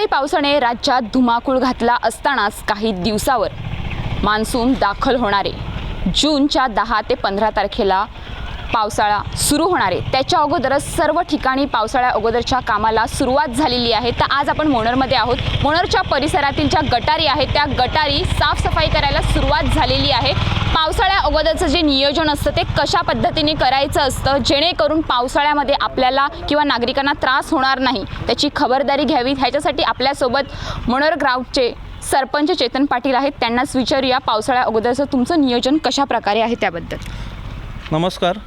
अवकाळी पावसाने राज्यात धुमाकूळ घातला असतानाच काही दिवसावर मान्सून दाखल होणारे जूनच्या 10 ते 15 तारखेला पावसाळा सुरू होणार आहे। त्याच्या अगोदरच सर्व ठिकाणी पावसाळ्या अगोदरच्या कामाला सुरुवात झालेली आहे। तर आज आपण मोनरमध्ये आहोत। मोनरच्या परिसरातील ज्या गटारी आहेत त्या गटारी साफसफाई करायला सुरुवात झालेली आहे। पावसाळ्या अगोदरचं जे नियोजन असतं ते कशा पद्धतीने करायचं असतं जेणेकरून पावसाळ्यामध्ये आपल्याला किंवा नागरिकांना त्रास होणार नाही त्याची खबरदारी घ्यावी। ह्याच्यासाठी आपल्यासोबत मोनर गावचे सरपंच चेतन पाटील आहेत। त्यांनाच विचारूया पावसाळ्या अगोदरचं तुमचं नियोजन कशा प्रकारे आहे त्याबद्दल। नमस्कार।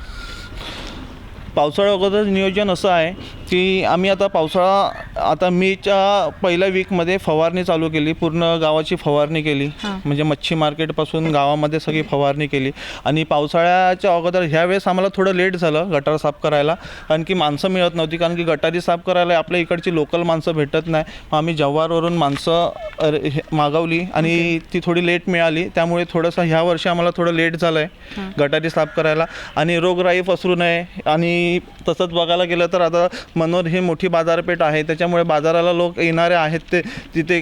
पावसाळ्या अगोदर नियोजन असं आहे की आम्ही आता पावसाळा आता मेच्या पहिल्या वीकमध्ये फवारणी चालू केली, पूर्ण गावाची फवारणी केली, म्हणजे मच्छी मार्केटपासून गावामध्ये सगळी फवारणी केली। आणि पावसाळ्याच्या अगोदर ह्यावेळेस आम्हाला थोडं लेट झालं गटार साफ करायला, कारण की माणसं मिळत नव्हती, कारण की गटारी साफ करायला आपल्या इकडची लोकल माणसं भेटत नाही। मग आम्ही जव्हारवरून माणसं मागवली आणि ती थोडी लेट मिळाली, त्यामुळे थोडंसं ह्या वर्षी आम्हाला थोडं लेट झालं आहे गटारी साफ करायला। आणि रोगराई पसरू नये, आणि तसंच बघायला गेलं तर आता मनोर ही मोठी बाजारपेठ आहे, त्याच्यामुळे बाजाराला लोक येणारे आहेत ते तिथे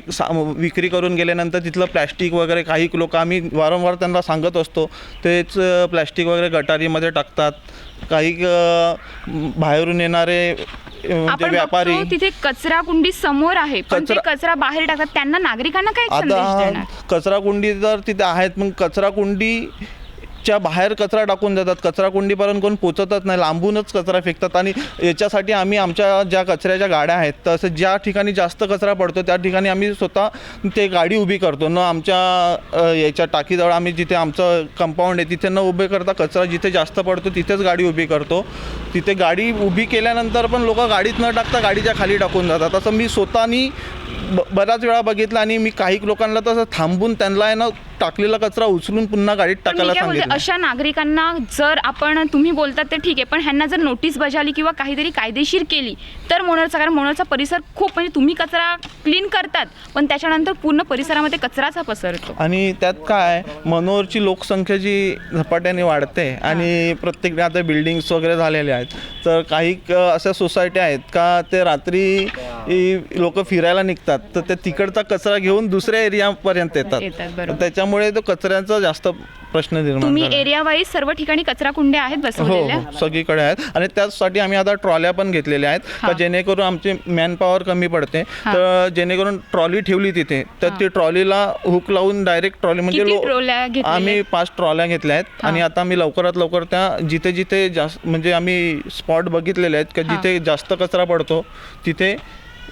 विक्री करून गेल्यानंतर तिथलं प्लॅस्टिक वगैरे काही लोक आम्ही वारंवार त्यांना सांगत असतो तेच प्लॅस्टिक वगैरे गटारीमध्ये टाकतात। काही बाहेरून येणारे व्यापारी तिथे कचरा कुंडी समोर आहे पण ते कचरा बाहेर टाकतात, त्यांना नागरिकांना काय संदेश देणार? कचरा कुंडी तर तिथे आहेत, मग कचरा कुंडी च्या बाहेर कचरा टाकून देतात, कचरा कुंडीपर्यंत कोण पोचतच नाही, लांबूनच कचरा फेकतात। आणि याच्यासाठी आम्ही आमच्या ज्या कचऱ्याच्या गाड्या आहेत तसं ज्या ठिकाणी जास्त कचरा पडतो त्या ठिकाणी आम्ही स्वतः ते गाडी उभी करतो, न आमच्या याच्या टाकीजवळ आम्ही जिथे आमचं कंपाऊंड आहे तिथे न उभे करता कचरा जिथे जास्त पडतो तिथेच गाडी उभी करतो। तिथे गाडी उभी केल्यानंतर पण लोक गाडीत न टाकता गाडीच्या खाली टाकून जातात। असं मी स्वतःनी बऱ्याच वेळा बघितलं, आणि मी काही लोकांना तसं थांबून त्यांना आहे ना टाकलेला कचरा उचलून पुन्हा गाडीत टाकायला सांगितलं। अशा नागरिकांना जर आपण तुम्ही बोलतात ते ठीक आहे, पण ह्यांना जर नोटीस बजावली किंवा काहीतरी कायदेशीर केली तर मोनरचा, कारण मोनरचा परिसर खूप म्हणजे तुम्ही कचरा क्लीन करतात पण त्याच्यानंतर पूर्ण परिसरामध्ये कचराच पसरतो। आणि त्यात काय लोकसंख्या लोकसंख्या जी झपाट्याने वाढते आणि प्रत्येक आता बिल्डिंग्स वगैरे झालेले आहेत, तर काही अशा सोसायटी आहेत का ते रात्री लोक फिरायला निघतात तर ते तिकडचा कचरा घेऊन दुसऱ्या एरियापर्यंत येतात, त्याच्यामुळे तो कचऱ्याचा जास्त प्रश्न निर्माण तुम्ही एरिया वाईज सर्व ठिकाणी कचरा कुंड्या आहेत बसवलेल्या? हो, सगळीकडे आहेत। आणि त्यासाठी आम्ही आता ट्रॉल्या पण घेतलेल्या आहेत का जेणेकरून आमची मॅन पॉवर कमी पडते, तर जेणेकरून ट्रॉली ठेवली तिथे तर ती ट्रॉलीला हुक लावून डायरेक्ट ट्रॉली म्हणजे आम्ही 5 ट्रॉल्या घेतल्या आहेत। आणि आता आम्ही लवकरात लवकर त्या जिथे जिथे जास्त म्हणजे आम्ही स्पॉट बघितलेले आहेत का जिथे जास्त कचरा पडतो तिथे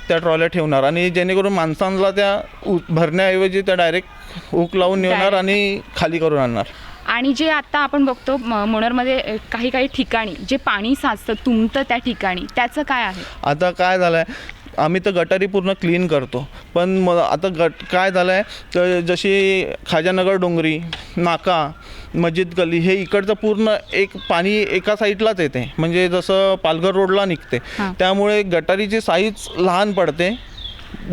त्या ट्रॉल्या ठेवणार, आणि जेणेकरून माणसांना त्या भरण्याऐवजी त्या डायरेक्ट हुक लावून नेणार आणि खाली करून आणणार। आणि जे आता आपण बघतो मोनरमध्ये काही काही ठिकाणी जे पाणी साचतं तुंबतं त्या ठिकाणी त्याचं काय आहे? आता काय झालं आहे, आम्ही तर गटारी पूर्ण क्लीन करतो, पण आता काय झालं आहे तर जशी खाजानगर डोंगरी नाका मस्जिद गली हे इकडचं पूर्ण एक पाणी एका साईडलाच येते, म्हणजे जसं पालघर रोडला निघते, त्यामुळे गटारीची साईज लहान पडते।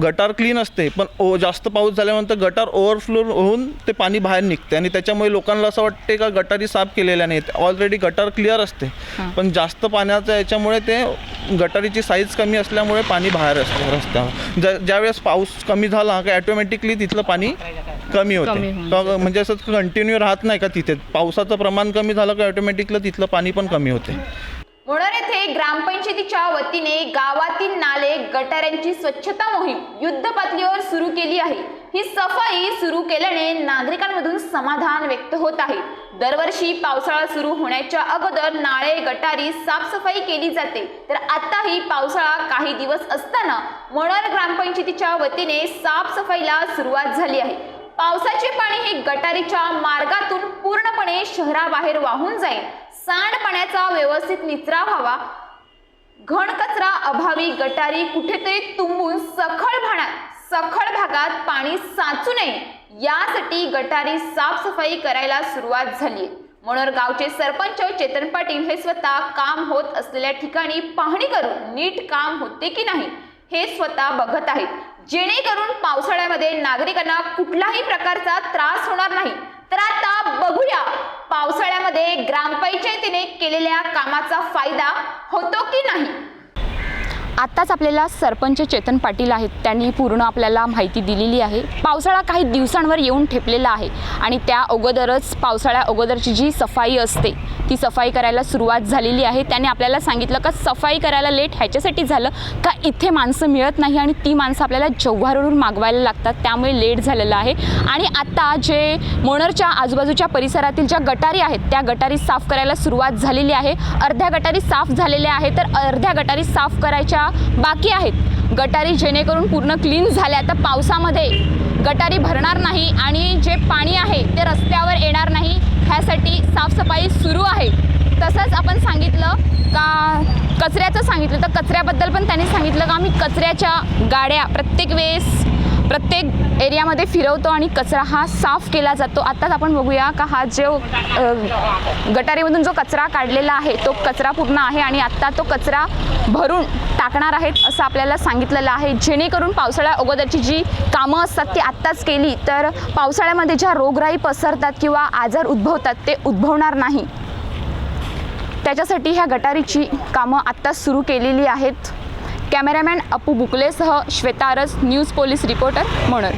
गटार क्लीन असते पण जास्त पाऊस झाल्यानंतर गटार ओव्हरफ्लो होऊन ते पाणी बाहेर निघते, आणि त्याच्यामुळे लोकांना असं वाटते का गटारी साफ केलेल्या नाहीत, ऑलरेडी गटार क्लिअर असते, पण जास्त पाण्याच्या याच्यामुळे ते गटारीची साईज कमी असल्यामुळे पाणी बाहेर असते रस्त्यावर। ज्यावेळेस पाऊस कमी झाला की ॲटोमॅटिकली तिथलं पाणी कमी होते, म्हणजे असं कंटिन्यू राहत नाही का, तिथे पावसाचं प्रमाण कमी झालं की ऑटोमॅटिकली तिथलं पाणी पण कमी होते। मोनर येथे ग्रामपंचायतीच्या वतीने गावातील नाले गटारांची स्वच्छता मोहीम युद्ध पातळीवर सुरू केली आहे। ही सफाई सुरू केल्याने नागरिकांमधून समाधान व्यक्त होत आहे। दरवर्षी पावसाळा सुरू होण्याच्या अगोदर नाळे गटारी साफसफाई केली जाते, तर आताही पावसाळा काही दिवस असताना मोनर ग्रामपंचायतीच्या वतीने साफसफाईला सुरुवात झाली आहे। पावसाचे पाणी हे गटारीच्या मार्गातून पूर्णपणे शहराबाहेर वाहून जाईल, सांडपाण्याचा व्यवस्थित निचरा व्हावा, घनकचरा अभावी गटारी कुठेतरी तुंबून सखल भागात पाणी साचू नये यासाठी गटारी साफसफाई करायला सुरुवात झाली। मोनर गावचे सरपंच चेतन पाटील हे स्वतः काम होत असलेल्या ठिकाणी पाहणी करून नीट काम होते की नाही हे स्वतः बघत आहेत, जेणेकरून पावसाळ्यामध्ये नागरिकांना कुठलाही प्रकारचा त्रास होणार नाही। तर आता बघूया पावसाळ्यामध्ये ग्रामपंचायतीने केलेल्या कामाचा फायदा होतो की नाही। आत्ताच आपल्याला सरपंच चेतन पाटील आहेत, त्यांनी पूर्ण आपल्याला माहिती दिलेली आहे. पावसाळा काही दिवसांवर येऊन ठेपलेला आहे आणि त्या अगोदरच पावसाळ्या अगोदरची जी सफाई असते ती सफाई करायला सुरुवात झालेली आहे. त्याने आपल्याला सांगितलं का सफाई करायला लेट ह्याच्यासाठी झालं का इथे माणसं मिळत नाही आणि ती माणसं आपल्याला जव्हारवरून मागवायला लागतात, त्यामुळे लेट झालेलं आहे. आणि आता जे मोनरच्या आजूबाजूच्या परिसरातील ज्या गटारी आहेत त्या गटारी साफ करायला सुरुवात झालेली आहे. अर्ध्या गटारी साफ झालेल्या आहेत तर अर्ध्या गटारी साफ करायच्या बाकी आहेत. गटारी जेणेकरून पूर्ण क्लीन झाल्या तर पावसामध्ये गटारी भरणार नाही आणि जे पाणी आहे ते रस्त्यावर येणार नाही, ह्यासाठी साफसफाई सुरू आहे. तसंच आपण सांगितलं का कचऱ्याचं सांगितलं तर कचऱ्याबद्दल पण त्यांनी सांगितलं का आम्ही कचऱ्याच्या गाड्या प्रत्येक वेळेस प्रत्येक एरियामध्ये फिरवतो आणि कचरा हा साफ केला जातो. आत्ताच आपण बघूया का हा जो गटारीमधून जो कचरा काढलेला आहे तो कचरा पूर्ण आहे आणि आत्ता तो कचरा भरून टाकणार आहेत असं आपल्याला सांगितलेलं आहे. जेणेकरून पावसाळ्या अगोदरची जी कामं असतात ती आत्ताच केली तर पावसाळ्यामध्ये ज्या रोगराई पसरतात किंवा आजार उद्भवतात ते उद्भवणार नाही, त्याच्यासाठी ह्या गटारीची कामं आत्ताच सुरू केलेली आहेत. कॅमेरामॅन अपू बुकलेसह श्वेता आरस, न्यूज पोलीस रिपोर्टर, मोनर.